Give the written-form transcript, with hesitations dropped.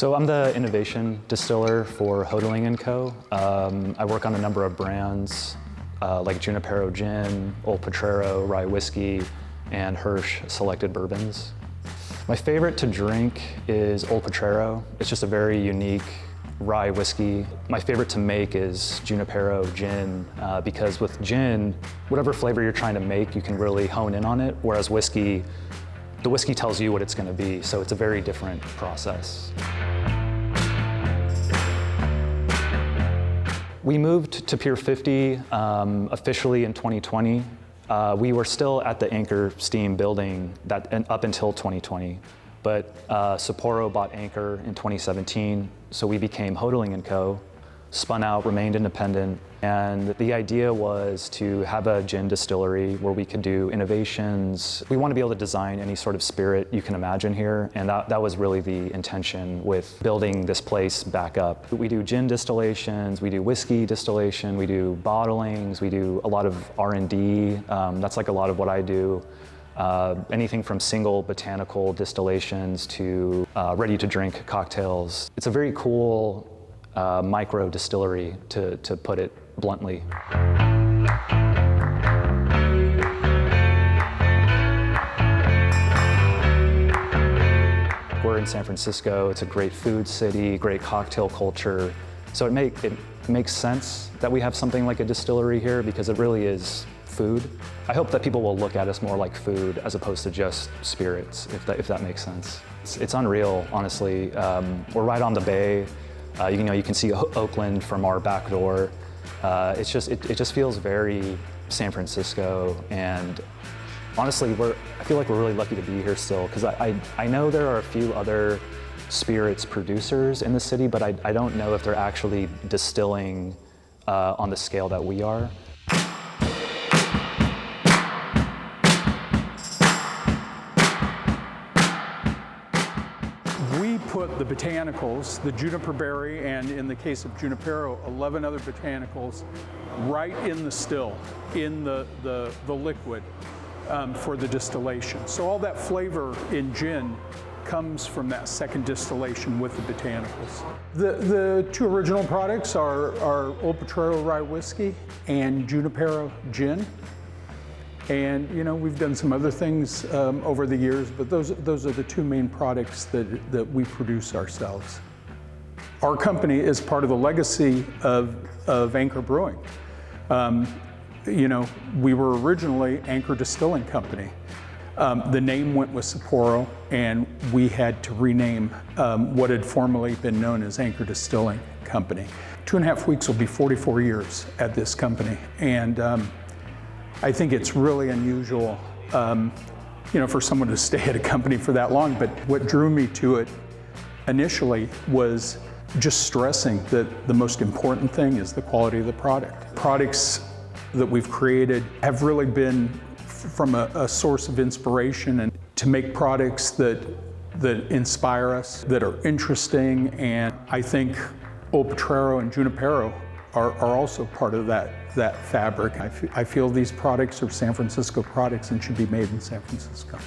So I'm the Innovation Distiller for Hotaling Co. I work on a number of brands like Junipero Gin, Old Potrero, Rye Whiskey, and Hirsch Selected Bourbons. My favorite to drink is Old Potrero. It's just a very unique rye whiskey. My favorite to make is Junipero Gin because with gin, whatever flavor you're trying to make, you can really hone in on it, whereas whiskey, the whiskey tells you what it's going to be, so it's a very different process. We moved to Pier 50 officially in 2020. We were still at the Anchor Steam building up until 2020, but Sapporo bought Anchor in 2017, so we became Hotaling Co., spun out, remained independent, and the idea was to have a gin distillery where we could do innovations. We want to be able to design any sort of spirit you can imagine here, and that was really the intention with building this place back up. We do gin distillations, we do whiskey distillation, we do bottlings, we do a lot of R&D. That's like a lot of what I do. Anything from single botanical distillations to ready-to-drink cocktails. It's a very cool micro distillery, to put it bluntly. We're in San Francisco. It's a great food city, great cocktail culture. So it makes sense that we have something like a distillery here because it really is food. I hope that people will look at us more like food as opposed to just spirits, if that makes sense. It's unreal, honestly. We're right on the bay. You can see Oakland from our back door. It just feels very San Francisco, and honestly, I feel like we're really lucky to be here still, because I know there are a few other spirits producers in the city, but I don't know if they're actually distilling on the scale that we are. We put the botanicals, the juniper berry, and in the case of Junipero, 11 other botanicals, right in the still, in the liquid for the distillation. So all that flavor in gin comes from that second distillation with the botanicals. The two original products are Old Potrero Rye Whiskey and Junipero Gin. And we've done some other things over the years, but those are the two main products that we produce ourselves. Our company is part of the legacy of Anchor Brewing. We were originally Anchor Distilling Company. The name went with Sapporo, and we had to rename what had formerly been known as Anchor Distilling Company. 2.5 weeks will be 44 years at this company, and I think it's really unusual, for someone to stay at a company for that long. But what drew me to it initially was just stressing that the most important thing is the quality of the product. Products that we've created have really been from a source of inspiration, and to make products that inspire us, that are interesting. And I think Old Potrero and Junipero are also part of that fabric. I feel these products are San Francisco products and should be made in San Francisco.